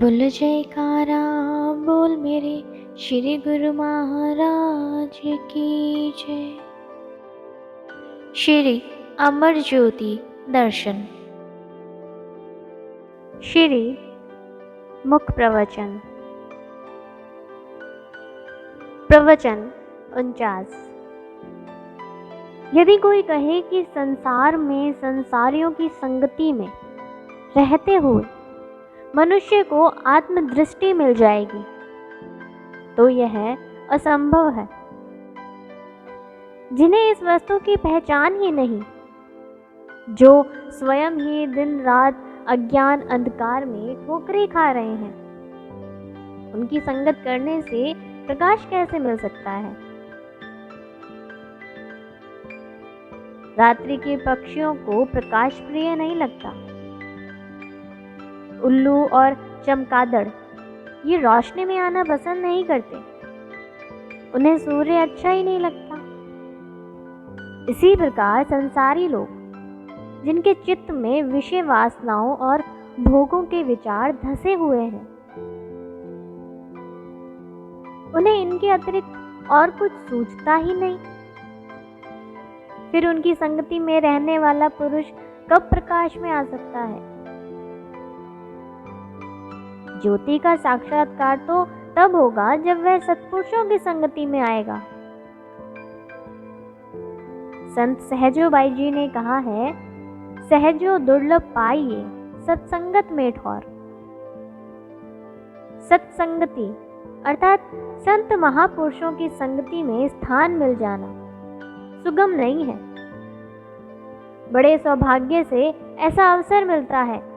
बोल जयकारा बोल मेरे श्री गुरु महाराज की जय। श्री अमर ज्योति दर्शन। श्री मुख प्रवचन। प्रवचन 49। यदि कोई कहे कि संसार में संसारियों की संगति में रहते हुए मनुष्य को आत्मदृष्टि मिल जाएगी तो यह असंभव है। जिन्हें इस वस्तु की पहचान ही नहीं, जो स्वयं ही दिन रात अज्ञान अंधकार में ठोकरें खा रहे हैं, उनकी संगत करने से प्रकाश कैसे मिल सकता है। रात्रि के पक्षियों को प्रकाश प्रिय नहीं लगता। उल्लू और चमगादड़ ये रोशनी में आना पसंद नहीं करते, उन्हें सूर्य अच्छा ही नहीं लगता। इसी प्रकार संसारी लोग, जिनके चित्त में विषय वासनाओं और भोगों के विचार धसे हुए हैं, उन्हें इनके अतिरिक्त और कुछ सूझता ही नहीं। फिर उनकी संगति में रहने वाला पुरुष कब प्रकाश में आ सकता है। ज्योति का साक्षात्कार तो तब होगा जब वह सत्पुरुषों की संगति में आएगा। संत सहजो बाई जी ने कहा है, सहजो दुर्लभ पाइए सत्संगत में ठौर। सत्संगति अर्थात संत महापुरुषों की संगति में स्थान मिल जाना सुगम नहीं है। बड़े सौभाग्य से ऐसा अवसर मिलता है।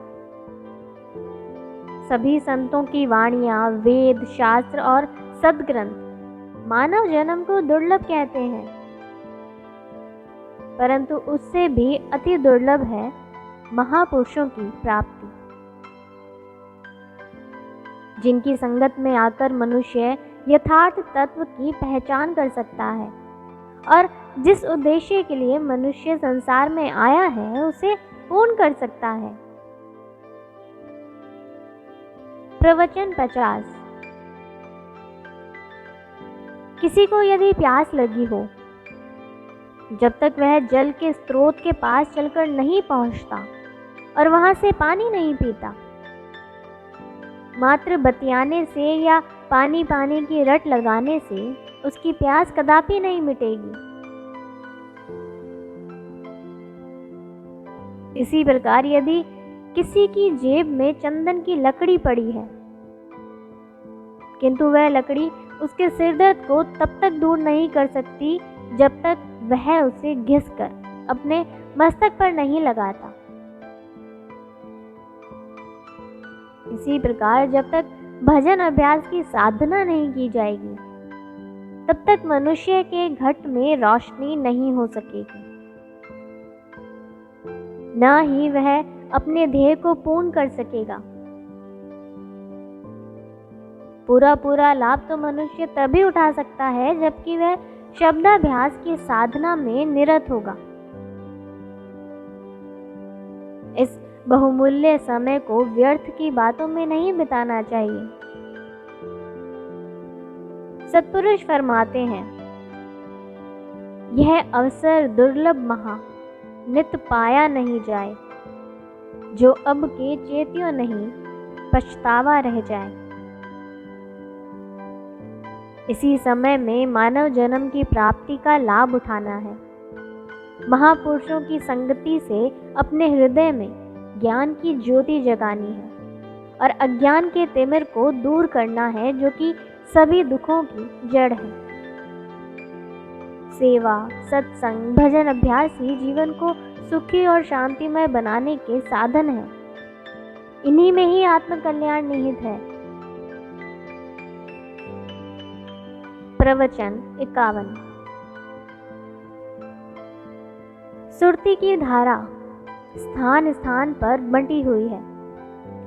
सभी संतों की वाणियां, वेद, शास्त्र और सद्ग्रंथ मानव जन्म को दुर्लभ कहते हैं, परंतु उससे भी अति दुर्लभ है महापुरुषों की प्राप्ति, जिनकी संगत में आकर मनुष्य यथार्थ तत्व की पहचान कर सकता है और जिस उद्देश्य के लिए मनुष्य संसार में आया है उसे पूर्ण कर सकता है। प्रवचन 50। किसी को यदि प्यास लगी हो, जब तक वह जल के स्रोत के पास चलकर नहीं पहुंचता और वहां से पानी नहीं पीता, मात्र बतियाने से या पानी पानी की रट लगाने से उसकी प्यास कदापि नहीं मिटेगी। इसी प्रकार यदि किसी की जेब में चंदन की लकड़ी पड़ी है, किंतु वह लकड़ी उसके सिर दर्द को तब तक दूर नहीं कर सकती जब तक वह उसे घिसकर अपने मस्तक पर नहीं लगाता। इसी प्रकार जब तक भजन अभ्यास की साधना नहीं की जाएगी, तब तक मनुष्य के घट में रोशनी नहीं हो सकेगी, न ही वह अपने ध्येय को पूर्ण कर सकेगा। पूरा लाभ तो मनुष्य तभी उठा सकता है जबकि वह शब्दाभ्यास की साधना में निरत होगा। इस बहुमूल्य समय को व्यर्थ की बातों में नहीं बिताना चाहिए। सत्पुरुष फरमाते हैं, यह अवसर दुर्लभ महा नित पाया नहीं जाए, जो अब के चेत्यो नहीं पछतावा रह जाए। इसी समय में मानव जन्म की प्राप्ति का लाभ उठाना है। महापुरुषों की संगति से अपने हृदय में ज्ञान की ज्योति जगानी है और अज्ञान के तिमिर को दूर करना है, जो कि सभी दुखों की जड़ है। सेवा, सत्संग, भजन अभ्यास ही जीवन को सुखी और शांतिमय बनाने के साधन हैं। इन्हीं में ही आत्मकल्याण निहित है। प्रवचन 51। सुरती की धारा स्थान स्थान पर बंटी हुई है,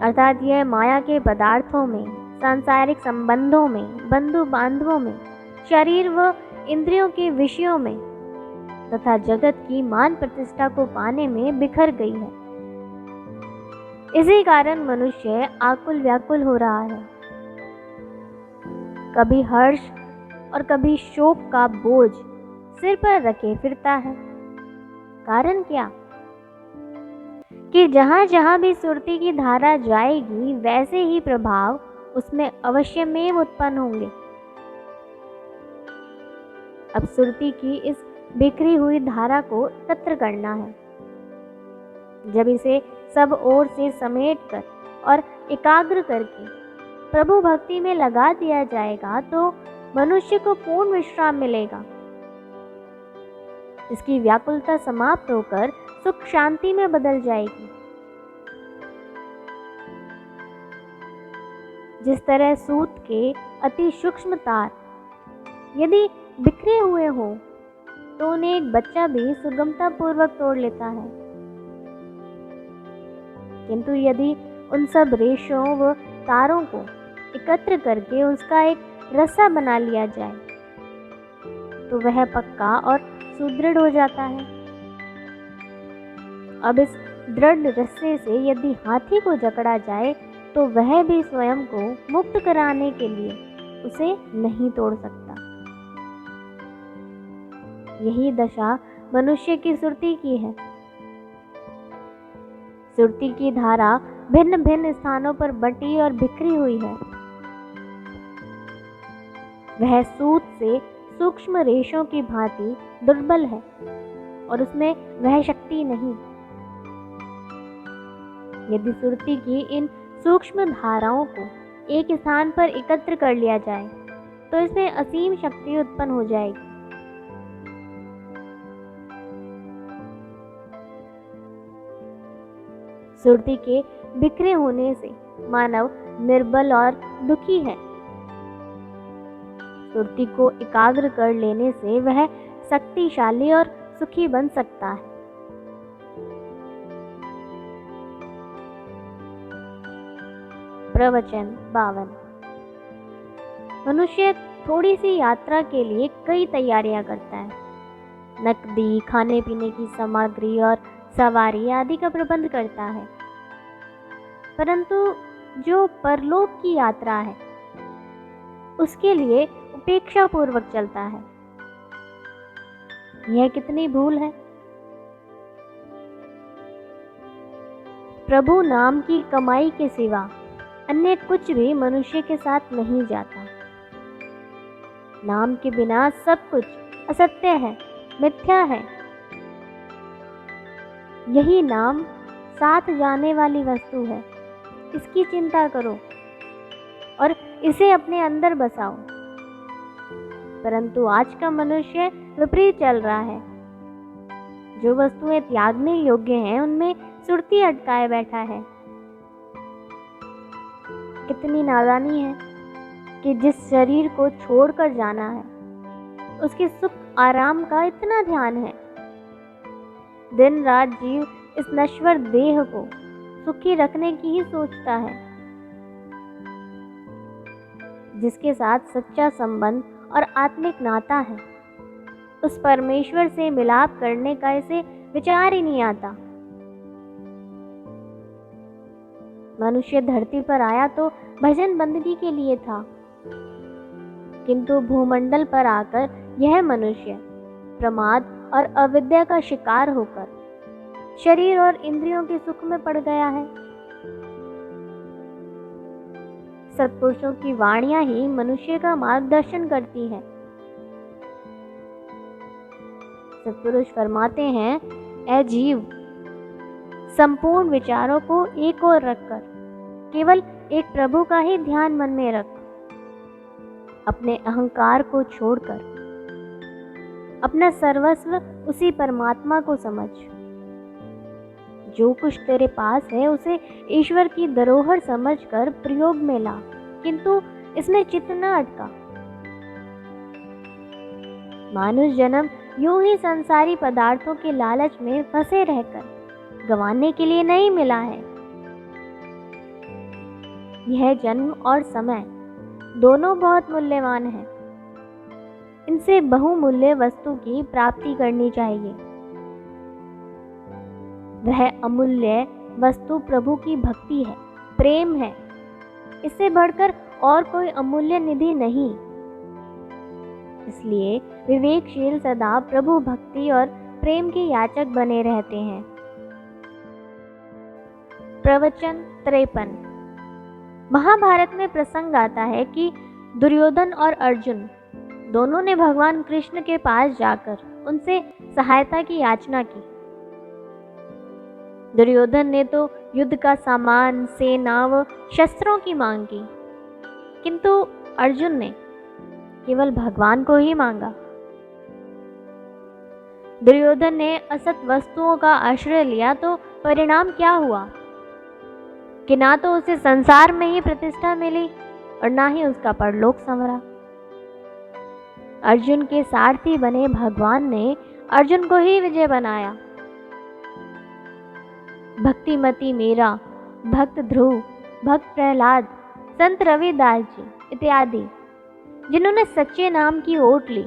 अर्थात यह माया के पदार्थों में, सांसारिक संबंधों में, बंधु बांधवों में, शरीर व इंद्रियों के विषयों में तथा जगत की मान प्रतिष्ठा को पाने में बिखर गई है। इसी कारण मनुष्य आकुल व्याकुल हो रहा है। कभी हर्ष और कभी शोक का बोझ सिर पर रखे फिरता है। कारण क्या? कि जहां जहां भी सुरती की धारा जाएगी वैसे ही प्रभाव उसमें अवश्यमेव उत्पन्न होंगे। अब सुरती की इस बिखरी हुई धारा को एकत्र करना है। जब इसे सब ओर से समेटकर और एकाग्र करके प्रभु भक्ति में लगा दिया जाएगा तो मनुष्य को पूर्ण विश्राम मिलेगा। इसकी व्याकुलता समाप्त होकर सुख शांति में बदल जाएगी। जिस तरह सूत के अति सूक्ष्म तार यदि बिखरे हुए हों तो उन्हें एक बच्चा भी सुगमता पूर्वक तोड़ लेता है, किंतु यदि उन सब रेशों व तारों को एकत्र करके उसका एक रस्सा बना लिया जाए तो वह पक्का और सुदृढ़ हो जाता है। अब इस दृढ़ रस्से से यदि हाथी को जकड़ा जाए तो वह भी स्वयं को मुक्त कराने के लिए उसे नहीं तोड़ सकता। यही दशा मनुष्य की सुरती की है। सुरती की धारा भिन्न भिन्न स्थानों पर बटी और बिखरी हुई है। वह सूत से सूक्ष्म रेशों की भांति दुर्बल है और उसमें वह शक्ति नहीं। यदि सुरती की इन सूक्ष्म धाराओं को एक स्थान पर एकत्र कर लिया जाए तो इसमें असीम शक्ति उत्पन्न हो जाएगी। सुरती के बिखरे होने से मानव निर्बल और दुखी है। सुरती को एकाग्र कर लेने से वह शक्तिशाली और सुखी बन सकता है। प्रवचन 52। मनुष्य थोड़ी सी यात्रा के लिए कई तैयारियां करता है। नकदी, खाने पीने की सामग्री और सवारी आदि का प्रबंध करता है, परंतु जो परलोक की यात्रा है उसके लिए उपेक्षा पूर्वक चलता है। यह कितनी भूल है। प्रभु नाम की कमाई के सिवा अन्य कुछ भी मनुष्य के साथ नहीं जाता। नाम के बिना सब कुछ असत्य है, मिथ्या है। यही नाम साथ जाने वाली वस्तु है। इसकी चिंता करो और इसे अपने अंदर बसाओ। परंतु आज का मनुष्य विपरीत चल रहा है। जो वस्तुएं त्यागने योग्य हैं उनमें सुरती अटकाए बैठा है। कितनी नादानी है कि जिस शरीर को छोड़कर जाना है उसके सुख आराम का इतना ध्यान है। दिन रात जीव इस नश्वर देह को सुखी रखने की ही सोचता है। जिसके साथ सच्चा संबंध और आत्मिक नाता है उस परमेश्वर से मिलाप करने का इसे विचार ही नहीं आता। मनुष्य धरती पर आया तो भजन बंदगी के लिए था, किंतु भूमंडल पर आकर यह मनुष्य प्रमाद और अविद्या का शिकार होकर शरीर और इंद्रियों के सुख में पड़ गया है। सत्पुरुषों की वाणियां ही मनुष्य का मार्गदर्शन करती हैं। सत्पुरुष फरमाते हैं, ऐ जीव, संपूर्ण विचारों को एक ओर रखकर केवल एक प्रभु का ही ध्यान मन में रख। अपने अहंकार को छोड़कर अपना सर्वस्व उसी परमात्मा को समझ। जो कुछ तेरे पास है उसे ईश्वर की धरोहर समझकर प्रयोग में ला, किंतु इसमें चित्त न अटका। मानुष जन्म यूं ही संसारी पदार्थों के लालच में फंसे रहकर गंवाने के लिए नहीं मिला है। यह जन्म और समय दोनों बहुत मूल्यवान हैं। इनसे बहुमूल्य वस्तु की प्राप्ति करनी चाहिए। वह अमूल्य वस्तु प्रभु की भक्ति है, प्रेम है। इससे बढ़कर और कोई अमूल्य निधि नहीं। इसलिए विवेकशील सदा प्रभु भक्ति और प्रेम के याचक बने रहते हैं। प्रवचन 53। महाभारत में प्रसंग आता है कि दुर्योधन और अर्जुन दोनों ने भगवान कृष्ण के पास जाकर उनसे सहायता की याचना की। दुर्योधन ने तो युद्ध का सामान, सेना व शस्त्रों की मांग की, किंतु अर्जुन ने केवल भगवान को ही मांगा। दुर्योधन ने असत वस्तुओं का आश्रय लिया तो परिणाम क्या हुआ कि ना तो उसे संसार में ही प्रतिष्ठा मिली और ना ही उसका परलोक संवरा। अर्जुन के सारथी बने भगवान ने अर्जुन को ही विजय बनाया। भक्तिमती मीरा, भक्त ध्रुव, भक्त प्रहलाद, संत रविदास जी इत्यादि जिन्होंने सच्चे नाम की ओट ली,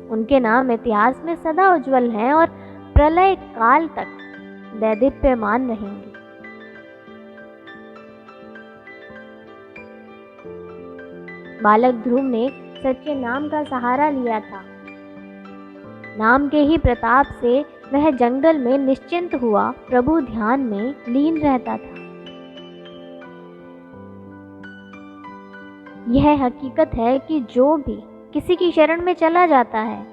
उनके नाम इतिहास में सदा उज्जवल हैं और प्रलय काल तक दैदीप्यमान रहेंगे। बालक ध्रुव ने सच्चे नाम का सहारा लिया था। नाम के ही प्रताप से वह जंगल में निश्चिंत हुआ प्रभु ध्यान में लीन रहता था। यह हकीकत है कि जो भी किसी की शरण में चला जाता है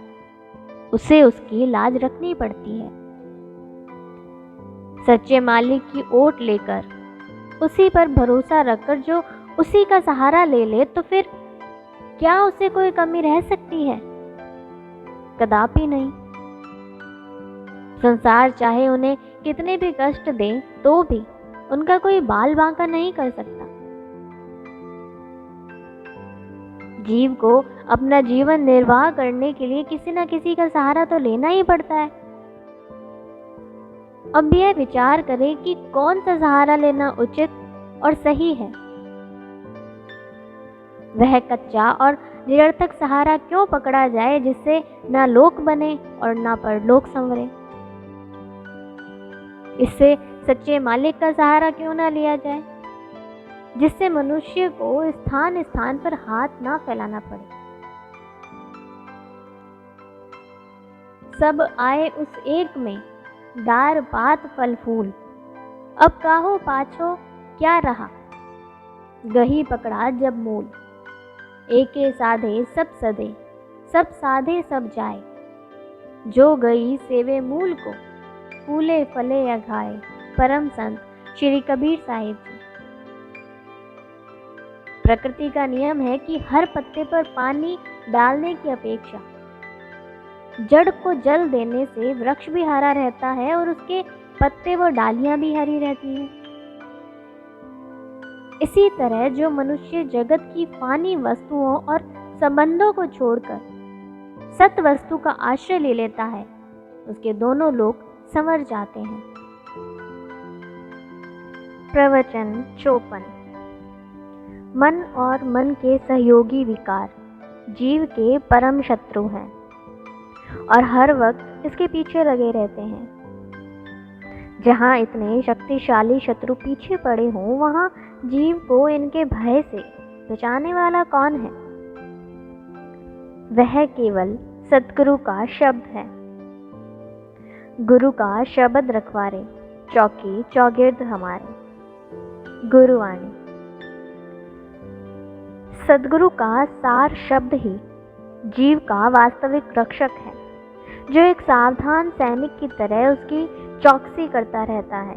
उसे उसकी लाज रखनी पड़ती है। सच्चे मालिक की ओट लेकर, उसी पर भरोसा रखकर जो उसी का सहारा ले ले, तो फिर क्या उसे कोई कमी रह सकती है? कदापि नहीं। संसार चाहे उन्हें कितने भी कष्ट दे तो भी उनका कोई बाल बांका नहीं कर सकता। जीव को अपना जीवन निर्वाह करने के लिए किसी न किसी का सहारा तो लेना ही पड़ता है। अब यह विचार करें कि कौन सा सहारा लेना उचित और सही है। वह कच्चा और निरर्थक सहारा क्यों पकड़ा जाए जिससे ना लोक बने और ना परलोक संवरे। इससे सच्चे मालिक का सहारा क्यों ना लिया जाए जिससे मनुष्य को स्थान स्थान पर हाथ ना फैलाना पड़े। सब आए उस एक में, डार पात फल फूल, अब काहो पाछो क्या रहा, गही पकड़ा जब मूल, एके साधे सब सदे, सब साधे सब जाए, जो गई सेवे मूल को, फूले फले अघाए। परम संत श्री कबीर साहिब जी। प्रकृति का नियम है कि हर पत्ते पर पानी डालने की अपेक्षा जड़ को जल देने से वृक्ष भी हरा रहता है और उसके पत्ते व डालियां भी हरी रहती हैं। इसी तरह जो मनुष्य जगत की फानी वस्तुओं और संबंधों को छोड़कर सत वस्तु का आश्रय ले लेता है, उसके दोनों लोग संवर जाते हैं। प्रवचन 54। मन और मन के सहयोगी विकार जीव के परम शत्रु हैं और हर वक्त इसके पीछे लगे रहते हैं। जहाँ इतने शक्तिशाली शत्रु पीछे पड़े हों, वहाँ जीव को इनके भय से बचाने वाला कौन है? वह केवल सतगुरु का शब्द है। गुरु का शब्द रखवारे, चौकी चौगिर्द हमारे। गुरुवाणी। सदगुरु का सार शब्द ही जीव का वास्तविक रक्षक है, जो एक सावधान सैनिक की तरह उसकी चौकसी करता रहता है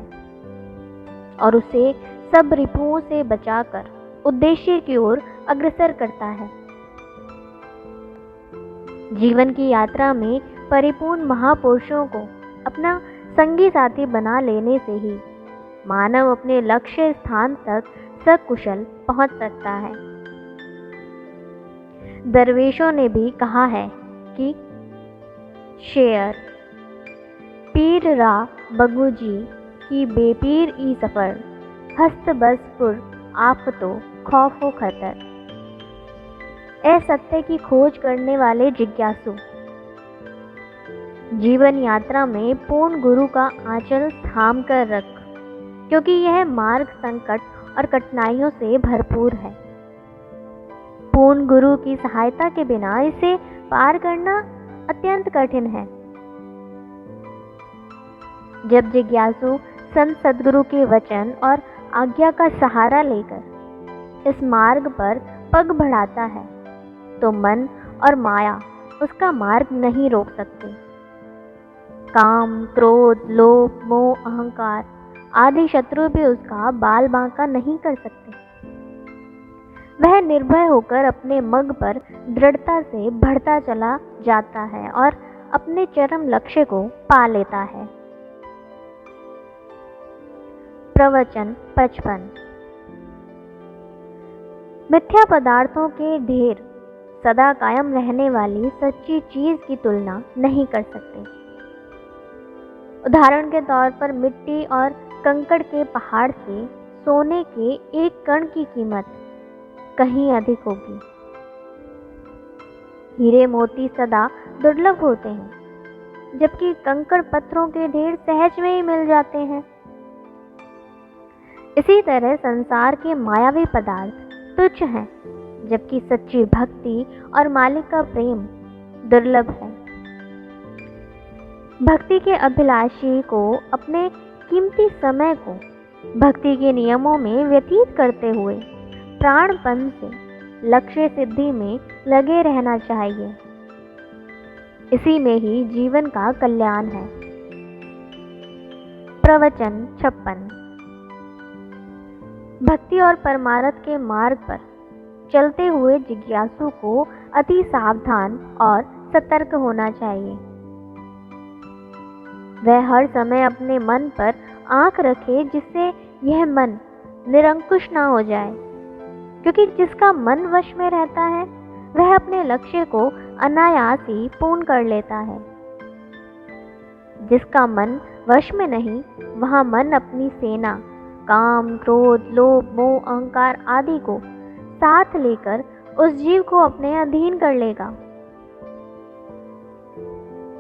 और उसे सब रिपुओं से बचाकर उद्देश्य की ओर अग्रसर करता है। जीवन की यात्रा में परिपूर्ण महापुरुषों को अपना संगी साथी बना लेने से ही मानव अपने लक्ष्य स्थान तक सकुशल पहुंच सकता है। दरवेशों ने भी कहा है कि शेर पीर रा बगुजी की बेपीर ई सफर, हस्त बसपुर आप तो खौफो खतर। ए सत्य की खोज करने वाले जिज्ञासु, जीवन यात्रा में पूर्ण गुरु का आंचल थाम कर रख क्योंकि यह मार्ग संकट और कठिनाइयों से भरपूर है। पूर्ण गुरु की सहायता के बिना इसे पार करना अत्यंत कठिन है। जब जिज्ञासु संत सद्गुरु के वचन और आज्ञा का सहारा लेकर इस मार्ग पर पग बढ़ाता है तो मन और माया उसका मार्ग नहीं रोक सकते। काम, क्रोध, लोभ, मोह, अहंकार आदि शत्रु भी उसका बाल बांका नहीं कर सकते। वह निर्भय होकर अपने मग पर दृढ़ता से बढ़ता चला जाता है और अपने चरम लक्ष्य को पा लेता है। प्रवचन 55। मिथ्या पदार्थों के ढेर सदा कायम रहने वाली सच्ची चीज की तुलना नहीं कर सकते। उदाहरण के तौर पर मिट्टी और कंकड़ के पहाड़ से सोने के एक कण की कीमत कहीं अधिक होगी। हीरे मोती सदा दुर्लभ होते हैं, जबकि कंकड़ पत्थरों के ढेर सहज में ही मिल जाते हैं। इसी तरह संसार के मायावी पदार्थ तुच्छ हैं, जबकि सच्ची भक्ति और मालिक का प्रेम दुर्लभ है। भक्ति के अभिलाषी को अपने कीमती समय को भक्ति के नियमों में व्यतीत करते हुए प्राणपन से लक्ष्य सिद्धि में लगे रहना चाहिए। इसी में ही जीवन का कल्याण है। प्रवचन 56। भक्ति और परमार्थ के मार्ग पर चलते हुए जिज्ञासु को अति सावधान और सतर्क होना चाहिए। वह हर समय अपने मन पर आंख रखे, जिससे यह मन निरंकुश ना हो जाए, क्योंकि जिसका मन वश में रहता है वह अपने लक्ष्य को अनायास ही पूर्ण कर लेता है। जिसका मन वश में नहीं, वहाँ मन अपनी सेना काम, क्रोध, लोभ, मोह, अहंकार आदि को साथ लेकर उस जीव को अपने अधीन कर लेगा।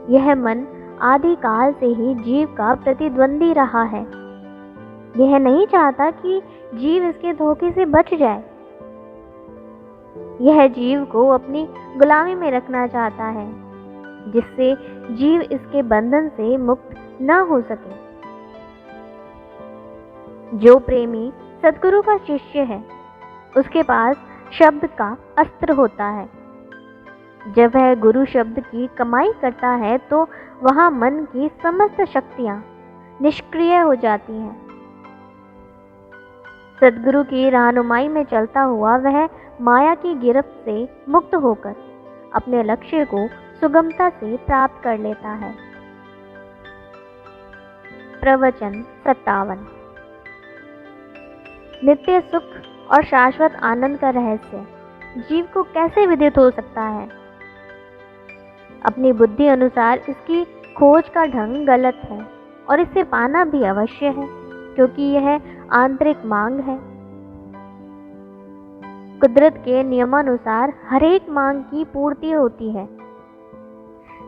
यह मन आदि काल से ही जीव का प्रतिद्वंदी रहा है। यह नहीं चाहता कि जीव इसके धोखे से बच जाए। यह जीव को अपनी गुलामी में रखना चाहता है, जिससे जीव इसके बंधन से मुक्त न हो सके। जो प्रेमी सद्गुरु का शिष्य है, उसके पास शब्द का अस्त्र होता है। जब वह गुरु शब्द की कमाई करता है तो वहाँ मन की समस्त शक्तियाँ निष्क्रिय हो जाती हैं। सद्गुरु की रहनुमाई में चलता हुआ वह माया की गिरफ्त से मुक्त होकर अपने लक्ष्य को सुगमता से प्राप्त कर लेता है। प्रवचन 57। नित्य सुख और शाश्वत आनंद का रहस्य जीव को कैसे विदित हो सकता है? अपनी बुद्धि अनुसार इसकी खोज का ढंग गलत है और इसे पाना भी अवश्य है, क्योंकि यह आंतरिक मांग है। कुदरत के नियमानुसार हरेक मांग की पूर्ति होती है।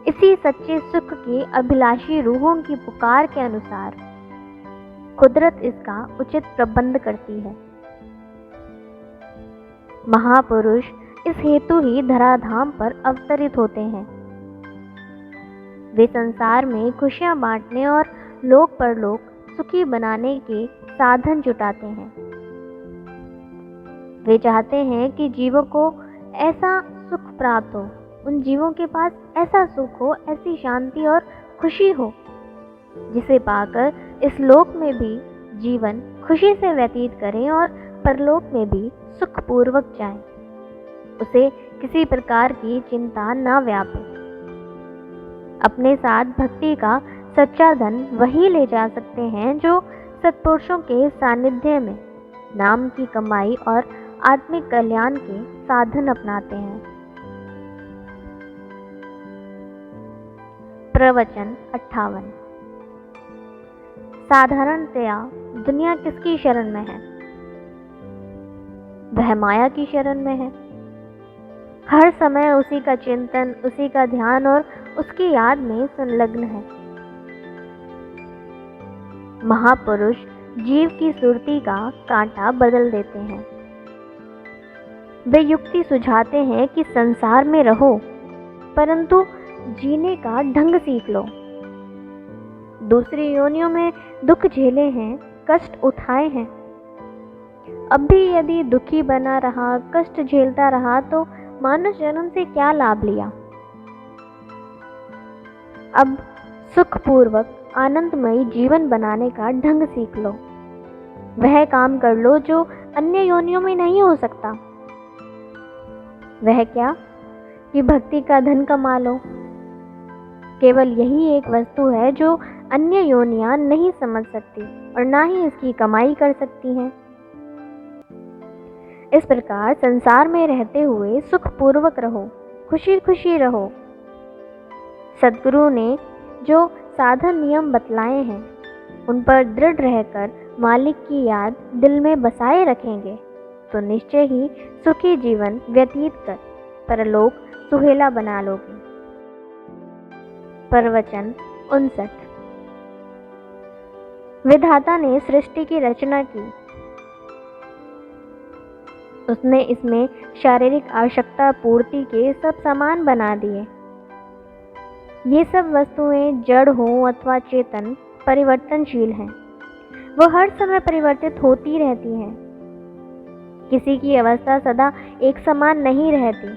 इसी सच्चे सुख के अभिलाषी रूहों की पुकार के अनुसार कुदरत इसका उचित प्रबंध करती है। महापुरुष इस हेतु ही धराधाम पर अवतरित होते हैं। वे संसार में खुशियां बांटने और लोक परलोक सुखी बनाने के साधन जुटाते हैं। वे चाहते हैं कि जीवों को ऐसा सुख प्राप्त हो, उन जीवों के पास ऐसा सुख हो, ऐसी शांति और खुशी हो, जिसे पाकर इस लोक में भी जीवन खुशी से व्यतीत करें और परलोक में भी सुखपूर्वक जाएं। उसे किसी प्रकार की चिंता न व्यापे। अपने साथ भक्ति का सच्चा धन वही ले जा सकते हैं जो सत्पुरुषों के सानिध्य में नाम की कमाई और आत्मिक कल्याण के साधन अपनाते हैं। प्रवचन 58। साधारणतया दुनिया किसकी शरण में है? वह माया की शरण में है। हर समय उसी का चिंतन, उसी का ध्यान और उसकी याद में संलग्न है। महापुरुष जीव की सुरती का कांटा बदल देते हैं। वे युक्ति सुझाते हैं कि संसार में रहो, परंतु जीने का ढंग सीख लो। दूसरी योनियों में दुख झेले हैं, कष्ट उठाए हैं। अब भी यदि दुखी बना रहा, कष्ट झेलता रहा, तो मानव जन्म से क्या लाभ लिया। अब सुखपूर्वक आनंदमयी जीवन बनाने का ढंग सीख लो। वह काम कर लो जो अन्य योनियों में नहीं हो सकता। वह क्या कि भक्ति का धन कमा लो। केवल यही एक वस्तु है जो अन्य योनियां नहीं समझ सकती और ना ही इसकी कमाई कर सकती हैं। इस प्रकार संसार में रहते हुए सुखपूर्वक रहो, खुशी खुशी रहो। सद्गुरु ने जो साधन नियम बतलाए हैं, उन पर दृढ़ रहकर मालिक की याद दिल में बसाए रखेंगे तो निश्चय ही सुखी जीवन व्यतीत कर परलोक सुहेला बना लोगे। प्रवचन 59। विधाता ने सृष्टि की रचना की। उसने इसमें शारीरिक आवश्यकता पूर्ति के सब सामान बना दिए। ये सब वस्तुएं जड़ हों अथवा चेतन परिवर्तनशील हैं। वह हर समय परिवर्तित होती रहती हैं। किसी की अवस्था सदा एक समान नहीं रहती।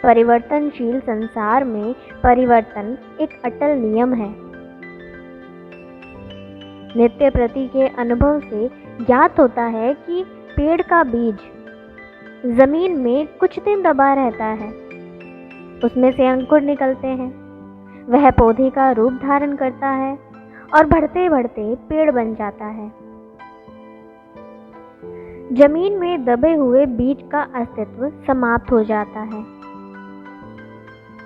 परिवर्तनशील संसार में परिवर्तन एक अटल नियम है। नित्य प्रति के अनुभव से ज्ञात होता है कि पेड़ का बीज जमीन में कुछ दिन दबा रहता है, उसमें से अंकुर निकलते हैं, वह पौधे का रूप धारण करता है और बढ़ते बढ़ते पेड़ बन जाता है। जमीन में दबे हुए बीज का अस्तित्व समाप्त हो जाता है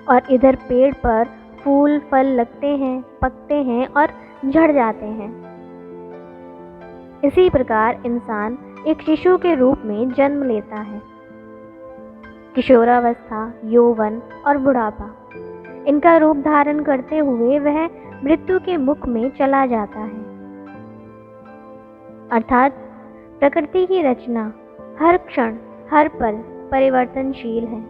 और इधर पेड़ पर फूल फल लगते हैं, पकते हैं और झड़ जाते हैं। इसी प्रकार इंसान एक शिशु के रूप में जन्म लेता है। किशोरावस्था, यौवन और बुढ़ापा, इनका रूप धारण करते हुए वह मृत्यु के मुख में चला जाता है। अर्थात प्रकृति की रचना हर क्षण हर पल परिवर्तनशील है।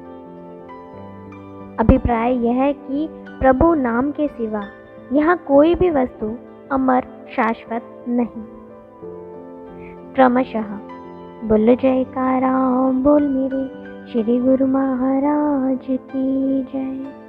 अभिप्राय यह है कि प्रभु नाम के सिवा यहाँ कोई भी वस्तु अमर शाश्वत नहीं। क्रमशः बोल जयकारा बोल मेरे श्री गुरु महाराज की जय।